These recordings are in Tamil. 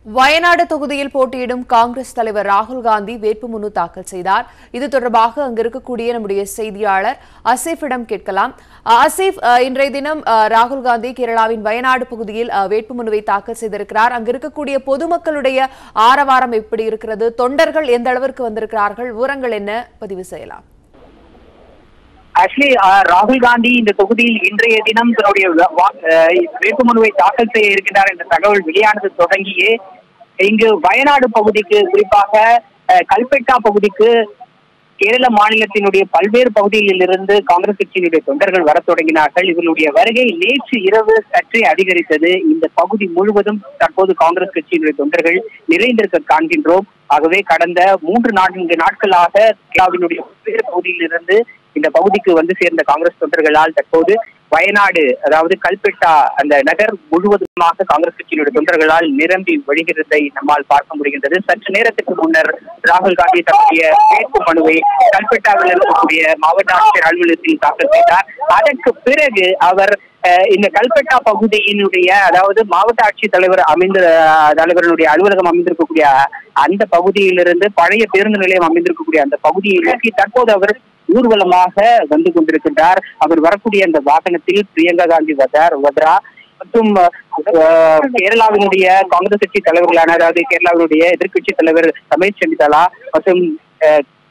வயநாடு தொகுதியில் போட்டியிடும் காங்கிரஸ் தலைவர் ராகுல் காந்தி வேட்புமனு தாக்கல் செய்தார். இது தொடர்பாக அங்கு இருக்கக்கூடிய நம்முடைய செய்தியாளர் அசீஃபிடம் கேட்கலாம். அசீஃப், இன்றைய தினம் ராகுல் காந்தி கேரளாவின் வயநாடு பகுதியில் வேட்புமனுவை தாக்கல் செய்திருக்கிறார். அங்கு இருக்கக்கூடிய பொதுமக்களுடைய ஆரவாரம் எப்படி இருக்கிறது? தொண்டர்கள் எந்த அளவிற்கு வந்திருக்கிறார்கள்? விவரங்கள் என்ன? பதிவு செய்யலாம். ராகுல் காந்தி இந்த தொகுதியில் இன்றைய தினம் தன்னுடைய வேட்புமனுவை தாக்கல் செய்ய இருக்கிறார் என்ற தகவல் வெளியானது தொடங்கியே இங்கு வயநாடு பகுதிக்கு, குறிப்பாக கல்பெட்டா பகுதிக்கு கேரள மாநிலத்தினுடைய பல்வேறு பகுதிகளில் இருந்து காங்கிரஸ் கட்சியினுடைய தொண்டர்கள் வர தொடங்கினார்கள். இவர்களுடைய வருகை நேற்று இரவு சற்றே அதிகரித்தது. இந்த பகுதி முழுவதும் தற்போது காங்கிரஸ் கட்சியினுடைய தொண்டர்கள் நிறைந்திருக்க காண்கின்றோம். ஆகவே கடந்த 3-4 நாட்களாக கேரளாவினுடைய பல்வேறு பகுதியில் இருந்து இந்த பகுதிக்கு வந்து சேர்ந்த காங்கிரஸ் தொண்டர்களால் தற்போது வயநாடு, அதாவது கல்பெட்டா அந்த நகர் முழுவதுமாக காங்கிரஸ் கட்சியினுடைய தொண்டர்களால் நிரம்பி வழிகிறதை நம்மால் பார்க்க முடிகின்றது. சற்று நேரத்துக்கு முன்னர் ராகுல் காந்தி தன்னுடைய வேட்பு மனுவை கல்பெட்டாவில் இருக்கக்கூடிய மாவட்ட ஆட்சியர் அலுவலகத்தில் தாக்கல் செய்தார். அதற்கு பிறகு அவர் இந்த கல்பெட்டா பகுதியினுடைய, அதாவது மாவட்ட ஆட்சித் தலைவருடைய அலுவலகம் அமைந்திருக்கக்கூடிய அந்த பகுதியிலிருந்து பழைய பேருந்து நிலையம் அமைந்திருக்கக்கூடிய அந்த பகுதியை நோக்கி தற்போது அவர் ஊர்வலமாக வந்து கொண்டிருக்கின்றார். அவர் வரக்கூடிய அந்த வாகனத்தில் பிரியங்கா காந்தி வத்ரா மற்றும் கேரளாவினுடைய காங்கிரஸ் கட்சி தலைவர்களான, அதாவது கேரளாவினுடைய எதிர்கட்சி தலைவர் ரமேஷ் சென்னிதலா மற்றும்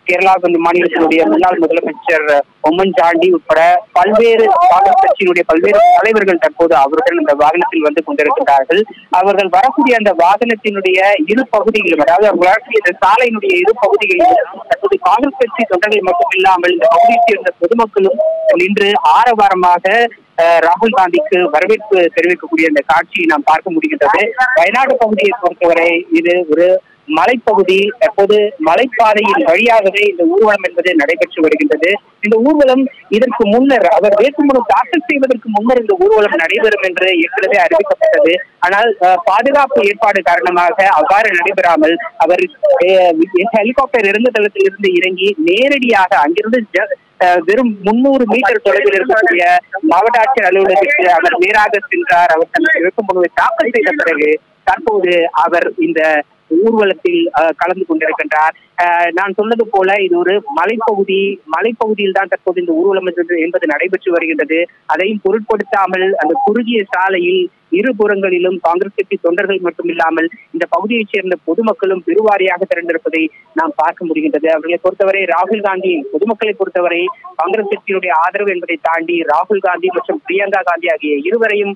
கேரளா மாநிலத்தினுடைய முன்னாள் முதலமைச்சர் ஒமன் சாண்டி உட்பட பல்வேறு காங்கிரஸ் கட்சியினுடைய பல்வேறு தலைவர்கள் தற்போது அவருடன் இந்த வாகனத்தில் வந்து கொண்டிருக்கிறார்கள். அவர்கள் வரக்கூடிய அந்த வாகனத்தினுடைய இரு பகுதிகளிலும், அதாவது அவர்கள் இந்த சாலையினுடைய இரு பகுதிகளிலும் தற்போது காங்கிரஸ் கட்சி தொண்டர்கள் மட்டுமில்லாமல் இந்த பகுதியை சேர்ந்த பொதுமக்களும் நின்று ஆரவாரமாக ராகுல் காந்திக்கு வரவேற்பு தெரிவிக்கக்கூடிய இந்த காட்சியை நாம் பார்க்க முடிகின்றது. வயநாடு பகுதியை பொறுத்தவரை இது ஒரு மலைப்பகுதி. தற்போது மலைப்பாதையின் வழியாகவே இந்த ஊர்வலம் என்பது நடைபெற்று வருகின்றது. இந்த ஊர்வலம் இதற்கு முன்னர், அவர் வேட்புமனு தாக்கல் செய்வதற்கு முன்னர் இந்த ஊர்வலம் நடைபெறும் என்று ஏற்கனவே அறிவிக்கப்பட்டது. ஆனால் பாதுகாப்பு ஏற்பாடு காரணமாக அவ்வாறு நடைபெறாமல் அவர் ஹெலிகாப்டர் இறங்குதளத்தில் இருந்து இறங்கி நேரடியாக அங்கிருந்து வெறும் 300 மீட்டர் தொலைவில் இருக்கக்கூடிய மாவட்ட ஆட்சியர் அலுவலகத்திற்கு அவர் நேராக சென்றார். அவர் தனது வேட்புமனுவை தாக்கல் செய்த பிறகு தற்போது அவர் இந்த ஊர்வலத்தில் கலந்து கொண்டிருக்கின்றார். நான் சொன்னது போல இது ஒரு மலைப்பகுதியில் தான் தற்போது இந்த ஊர்வலம் என்பது நடைபெற்று வருகின்றது. அதையும் பொருட்படுத்தாமல் அந்த குறுகிய சாலையில் இருபுறங்களிலும் காங்கிரஸ் கட்சி தொண்டர்கள் மட்டுமில்லாமல் இந்த பகுதியைச் சேர்ந்த பொதுமக்களும் பெருவாரியாக திரண்டிருப்பதை நாம் பார்க்க முடிகின்றது. அவர்களை பொறுத்தவரை ராகுல் காந்தி, பொதுமக்களை பொறுத்தவரை காங்கிரஸ் கட்சியினுடைய ஆதரவு என்பதை தாண்டி ராகுல் காந்தி மற்றும் பிரியங்கா காந்தி ஆகிய இருவரையும்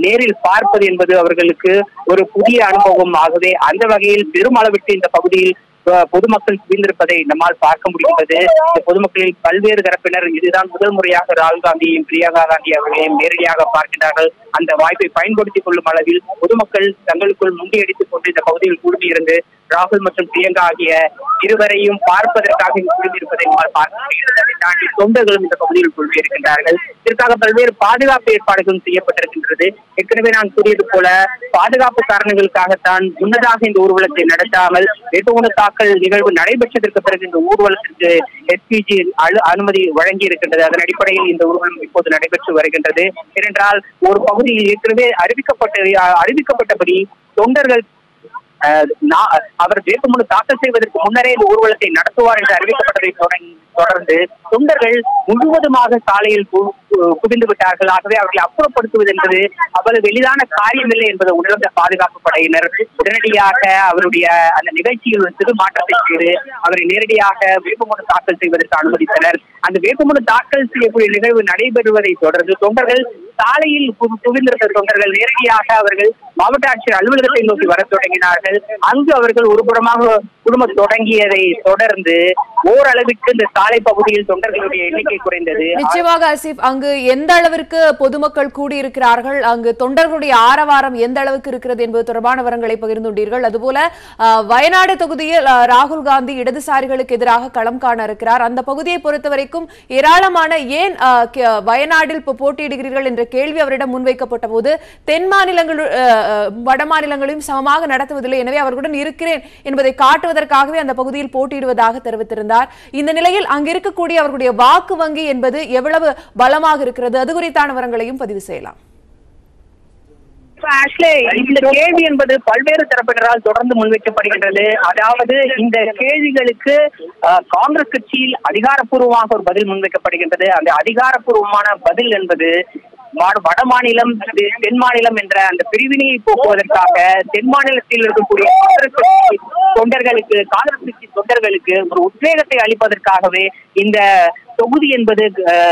நேரில் பார்ப்பது என்பது அவர்களுக்கு ஒரு புதிய அனுபவம். ஆகவே அந்த வகையில் பெருமளவிற்கு இந்த பகுதியில் பொதுமக்கள் குவிந்திருப்பதை நம்மால் பார்க்க முடிகிறது. இந்த பொதுமக்களில் பல்வேறு தரப்பினர் இதுதான் முதல் முறையாக ராகுல் காந்தியையும் பிரியங்கா காந்தி அவர்களையும் நேரடியாக பார்க்கிறார்கள். அந்த வாய்ப்பை பயன்படுத்திக் கொள்ளும் அளவில் பொதுமக்கள் தங்களுக்குள் முண்டியடித்துக் கொண்டு இந்த பகுதியில் கூடியிருந்து ராகுல் மற்றும் பிரியங்கா ஆகிய இருவரையும் பார்ப்பதற்காக கூடியிருப்பதை நம்மால் பார்க்க முடிகிறது. அதை தாண்டி தொண்டர்களும் இந்த பகுதியில் கொண்டிருக்கின்றார்கள். இதற்காக பல்வேறு பாதுகாப்பு ஏற்பாடுகளும் செய்யப்பட்டிருக்கின்றது. ஏற்கனவே நான் கூறியது போல பாதுகாப்பு காரணங்களுக்காகத்தான் முன்னதாக இந்த ஊர்வலத்தை நடத்தாமல் வேட்புமனு தாக்கல் நிகழ்வு நடைபெற்றதற்கு பிறகு இந்த ஊர்வலத்திற்கு எஸ்பிஜி அனுமதி வழங்கி இருக்கின்றது. அதன் அடிப்படையில் இந்த ஊர்வலம் இப்போது நடைபெற்று வருகின்றது. ஏனென்றால் ஒரு பகுதியில் ஏற்கனவே அறிவிக்கப்பட்டபடி தொண்டர்கள் அவர் வேட்புமனு தாக்கல் செய்வதற்கு முன்னரே இந்த ஊர்வலத்தை நடத்துவார் என்று அறிவிக்கப்பட்டதை தொடர்ந்து தொண்டர்கள் முழுவதுமாக சாலையில் குவிந்து விட்டார்கள். ஆகவே அவர்களை அப்புறப்படுத்துவது என்பது அவ்வளவு எளிதான காரியமில்லை என்பதை உணர்ந்த பாதுகாப்பு படையினர் உடனடியாக அவருடைய அந்த நிகழ்ச்சியில் சிறு மாற்றத்தை செய்து அவரை நேரடியாக வேட்புமனு தாக்கல் செய்வதற்கு அனுமதித்தனர். அந்த வேட்புமனு தாக்கல் செய்யக்கூடிய நிகழ்வு நடைபெறுவதை தொடர்ந்து தொண்டர்கள், சாலையில் குவிந்திருந்த தொண்டர்கள் நேரடியாக அவர்கள் மாவட்ட ஆட்சியர் அலுவலகத்தை நோக்கி வர தொடங்கினார்கள். அங்கு அவர்கள் ஒருபுறமாக குடும்பம் தொடங்கியதை தொடர்ந்து ஓரளவிற்கு இந்த சாலை பகுதியில் தொண்டர்களுடைய எண்ணிக்கை குறைந்தது. நிச்சயமாக அசீப், அங்கு எந்த அளவிற்கு பொதுமக்கள் கூடியிருக்கிறார்கள், அங்கு தொண்டர்களுடைய ஆரவாரம் எந்த அளவுக்கு இருக்கிறது என்பது தொடர்பான விவரங்களை பகிர்ந்துள்ளீர்கள். அதுபோல வயநாடு தொகுதியில் ராகுல் காந்தி இடதுசாரிகளுக்கு எதிராக களம் காண இருக்கிறார். அந்த பகுதியை பொறுத்தவரைக்கும் ஏராளமான ஏன் வயநாடில் போட்டியிடுகிறீர்கள் என்ற கேள்வி அவரிடம் முன்வைக்கப்பட்ட போது தென் மாநிலங்கள் வட மாநிலங்களையும் சமமாக நடத்துவதில்லை, எனவே அவர்களுடன் இருக்கிறேன் என்பதை காட்டுவதற்காகவே அந்த பகுதியில் போட்டியிடுவதாக தெரிவித்திருந்தார். இந்த நிலையில் அங்கிருக்கக்கூடிய அவர்களுடைய வாக்கு வங்கி என்பது எவ்வளவு பலமாக இருக்கிறது, அது குறித்தான விவரங்களையும் பதிவு செய்யலாம். இந்த கேள்வி என்பது பல்வேறு தரப்பினரால் தொடர்ந்து முன்வைக்கப்படுகின்றது. அதாவது இந்த கேள்விகளுக்கு காங்கிரஸ் கட்சியில் அதிகாரப்பூர்வமாக ஒரு பதில் முன்வைக்கப்படுகின்றது. அந்த அதிகாரப்பூர்வமான பதில் என்பது வட மாநிலம் தென் மாநிலம் என்ற அந்த பிரிவினையை போக்குவதற்காக தென் மாநிலத்தில் இருக்கக்கூடிய தொண்டர்களுக்கு காங்கிரஸ் கட்சி தொண்டர்களுக்கு ஒரு உத்வேகத்தை அளிப்பதற்காகவே இந்த தொகுதி என்பது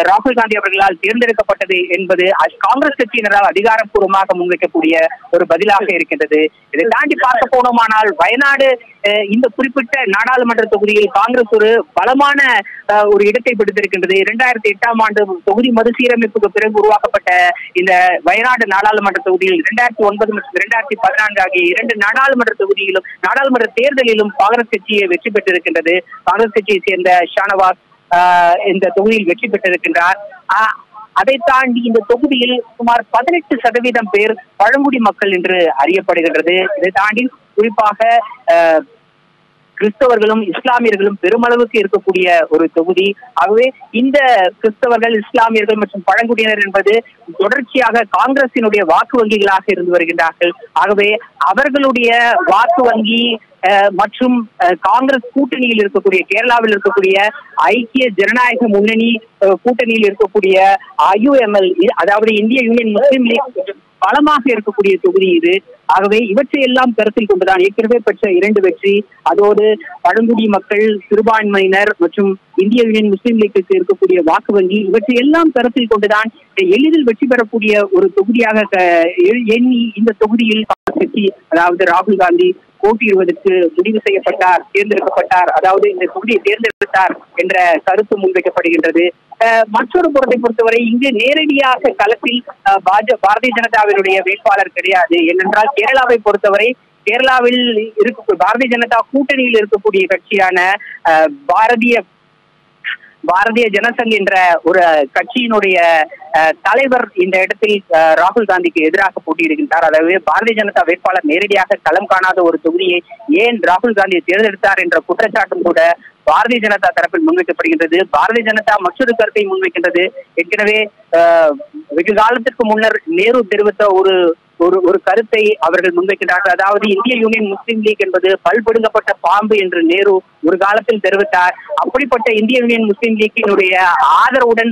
ராகுல் காந்தி அவர்களால் தேர்ந்தெடுக்கப்பட்டது என்பது காங்கிரஸ் கட்சியினரால் அதிகாரப்பூர்வமாக முன்வைக்கக்கூடிய ஒரு பதிலாக இருக்கின்றது. இதை தாண்டி பார்க்க போனோமானால் வயநாடு இந்த குறிப்பிட்ட நாடாளுமன்ற தொகுதியில் காங்கிரஸ் ஒரு பலமான ஒரு இடத்தை பிடித்திருக்கின்றது. 2008ஆம் ஆண்டு தொகுதி மறுசீரமைப்புக்கு பிறகு உருவாக்கப்பட்ட இந்த வயநாடு நாடாளுமன்ற தொகுதியில் 2009 மற்றும் 2014 ஆகிய 2 நாடாளுமன்ற தேர்தலிலும் காங்கிரஸ் கட்சியை வெற்றி பெற்றிருக்கின்றது. காங்கிரஸ் கட்சியை சேர்ந்த ஷானவாஸ் இந்த தொகுதியில் வெற்றி பெற்றிருக்கின்றார். அதை தாண்டி இந்த தொகுதியில் சுமார் 18% பேர் பழங்குடி மக்கள் என்று அறியப்படுகின்றது. இதை தாண்டி குறிப்பாக கிறிஸ்தவர்களும் இஸ்லாமியர்களும் பெருமளவுக்கு இருக்கக்கூடிய ஒரு தொகுதி. ஆகவே இந்த கிறிஸ்தவர்கள் இஸ்லாமியர்கள் மற்றும் பழங்குடியினர் என்பது தொடர்ச்சியாக காங்கிரசினுடைய வாக்கு வங்கிகளாக இருந்து வருகின்றார்கள். ஆகவே அவர்களுடைய வாக்கு வங்கி மற்றும் காங்கிரஸ் கூட்டணியில் இருக்கக்கூடிய கேரளாவில் இருக்கக்கூடிய ஐக்கிய ஜனநாயக முன்னணி கூட்டணியில் இருக்கக்கூடிய IUML, அதாவது இந்திய யூனியன் முஸ்லிம் லீக் பலமாக இருக்கக்கூடிய தொகுதி இது. ஆகவே இவற்றை எல்லாம் கருத்தில் கொண்டுதான் ஏற்கனவே பெற்ற 2 வெற்றி, அதோடு பழங்குடி மக்கள், சிறுபான்மையினர் மற்றும் இந்திய யூனியன் முஸ்லிம் லீக்கு இருக்கக்கூடிய வாக்கு வங்கி, இவற்றை எல்லாம் கருத்தில் கொண்டுதான் எளிதில் வெற்றி பெறக்கூடிய ஒரு தொகுதியாக எண்ணி இந்த தொகுதியில் கட்சி அதாவது ராகுல் காந்தி போட்டியிடுவதற்கு முடிவு செய்யப்பட்டார், தேர்ந்தெடுக்கப்பட்டார், அதாவது இந்த தொகுதியை தேர்ந்தெடுத்தார் என்ற கருத்து முன்வைக்கப்படுகின்றது. மற்றொரு புறத்தை பொறுத்தவரை இங்கு நேரடியாக களத்தில் பாரதிய ஜனதாவினுடைய வேட்பாளர் கிடையாது. ஏனென்றால் கேரளாவை பொறுத்தவரை கேரளாவில் பாரதிய ஜனதா கூட்டணியில் இருக்கக்கூடிய கட்சியான பாரதிய ஜனசங் என்ற ஒரு கட்சியினுடைய தலைவர் இந்த இடத்தில் ராகுல் காந்திக்கு எதிராக போட்டியிடுகின்றார். அதாவது பாரதிய ஜனதா வேட்பாளர் நேரடியாக களம் காணாத ஒரு தொகுதியை ஏன் ராகுல் காந்தியை தேர்ந்தெடுத்தார் என்ற குற்றச்சாட்டும் கூட பாரதிய ஜனதா தரப்பில் முன்வைக்கப்படுகின்றது. பாரதிய ஜனதா மற்றொரு கருத்தை முன்வைக்கின்றது. ஏற்கனவே வெகு காலத்திற்கு முன்னர் நேரு தெரிவித்த ஒரு கருத்தை அவர்கள் முன்வைக்கின்றார்கள். அதாவது இந்திய யூனியன் முஸ்லிம் லீக் என்பது பல்படுங்கப்பட்ட பாம்பு என்று நேரு ஒரு காலத்தில் தெரிவித்தார். அப்படிப்பட்ட இந்திய யூனியன் முஸ்லிம் லீக்கினுடைய ஆதரவுடன்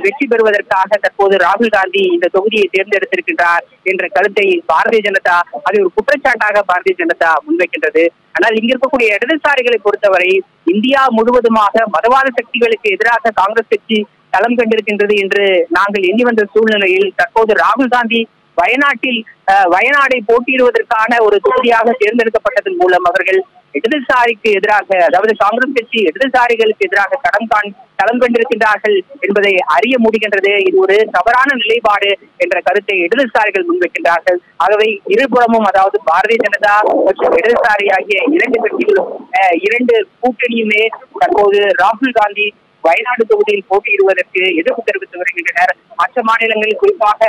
வெற்றி பெறுவதற்காக தற்போது ராகுல் காந்தி இந்த தொகுதியை தேர்ந்தெடுத்திருக்கின்றார் என்ற கருத்தை பாரதிய ஜனதா அதை ஒரு குற்றச்சாட்டாக பாரதிய ஜனதா முன்வைக்கின்றது. ஆனால் இங்க இருக்கக்கூடிய இடதுசாரிகளை பொறுத்தவரை இந்தியா முழுவதுமாக மதவாத சக்திகளுக்கு எதிராக காங்கிரஸ் கட்சி களம் கண்டிருக்கின்றது என்று நாங்கள் எண்ணி வந்த சூழ்நிலையில் தற்போது ராகுல் காந்தி வயநாடை போட்டியிடுவதற்கான ஒரு தொகுதியாக தேர்ந்தெடுக்கப்பட்டதன் மூலம் அவர்கள் இடதுசாரிக்கு எதிராக, அதாவது காங்கிரஸ் கட்சி இடதுசாரிகளுக்கு எதிராக களம் கண்டிருக்கின்றார்கள் என்பதை அறிய முடிகின்றது. இது ஒரு தவறான நிலைப்பாடு என்ற கருத்தை இடதுசாரிகள் முன்வைக்கின்றார்கள். ஆகவே இருபுறமும், அதாவது பாரதிய ஜனதா மற்றும் இடதுசாரி ஆகிய 2 கட்சிகளும் 2 கூட்டணியுமே தற்போது ராகுல் காந்தி வயநாடு தொகுதியில் போட்டியிடுவதற்கு எதிர்ப்பு தெரிவித்து வருகின்றனர். மற்ற மாநிலங்களில் குறிப்பாக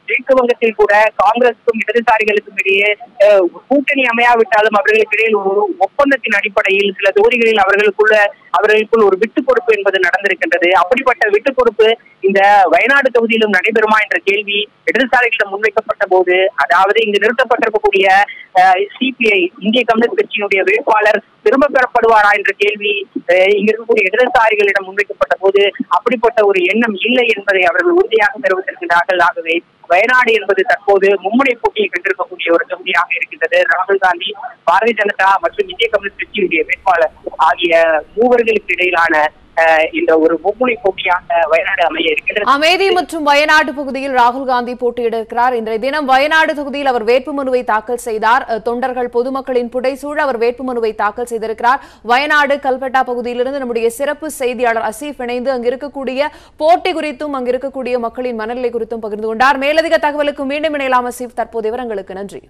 மேற்கு வங்கத்தில் கூட காங்கிரசுக்கும் இடதுசாரிகளுக்கும் இடையே கூட்டணி அமையாவிட்டாலும் அவர்களுக்கு இடையில் ஒரு ஒப்பந்தத்தின் அடிப்படையில் சில தொகுதிகளில் அவர்களுக்குள் ஒரு விட்டுக் கொடுப்பு என்பது நடந்திருக்கின்றது. அப்படிப்பட்ட விட்டுக் கொடுப்பு இந்த வயநாடு தொகுதியிலும் நடைபெறுமா என்ற கேள்வி இடதுசாரிகளிடம் முன்வைக்கப்பட்ட போது, அதாவது இங்கு நிறுத்தப்பட்டிருக்கக்கூடிய CPI இந்திய கம்யூனிஸ்ட் கட்சியினுடைய வேட்பாளர் திரும்ப பெறப்படுவாரா என்ற கேள்வி இங்க இருக்கக்கூடிய இடதுசாரிகளிடம் முன்வைக்கப்பட்ட போது அப்படிப்பட்ட ஒரு எண்ணம் இல்லை என்பதை அவர்கள் உறுதியாக தெரிவித்திருக்கிறார்கள். ஆகவே வயநாடு என்பது தற்போது மும்முனை போட்டியை கண்டிருக்கக்கூடிய ஒரு தொகுதியாக இருக்கின்றது. ராகுல் காந்தி, பாரதிய ஜனதா மற்றும் இந்திய கம்யூனிஸ்ட் கட்சியினுடைய வேட்பாளர் ஆகிய மூவர்களுக்கு இடையிலான இந்த ஒரு மும்முனை போட்டியாக வயநாடு அமைய இருக்கிறது. அமேதி மற்றும் வயநாடு பகுதியில் ராகுல் காந்தி போட்டியிட இருக்கிறார். இன்றைய தினம் வயநாடு தொகுதியில் அவர் வேட்புமனுவை தாக்கல் செய்தார். தொண்டர்கள் பொதுமக்களின் புடைசூழ அவர் வேட்புமனுவை தாக்கல் செய்திருக்கிறார். வயநாடு கல்பட்டா பகுதியிலிருந்து நம்முடைய சிறப்பு செய்தியாளர் அசீப் இணைந்து அங்கு இருக்கக்கூடிய போட்டி குறித்தும் அங்கு இருக்கக்கூடிய மக்களின் மனநிலை குறித்தும் பகிர்ந்து கொண்டார். மேலதிக தகவலுக்கு மீண்டும் இணையலாம் அசீப். தற்போது விவரங்களுக்கு நன்றி.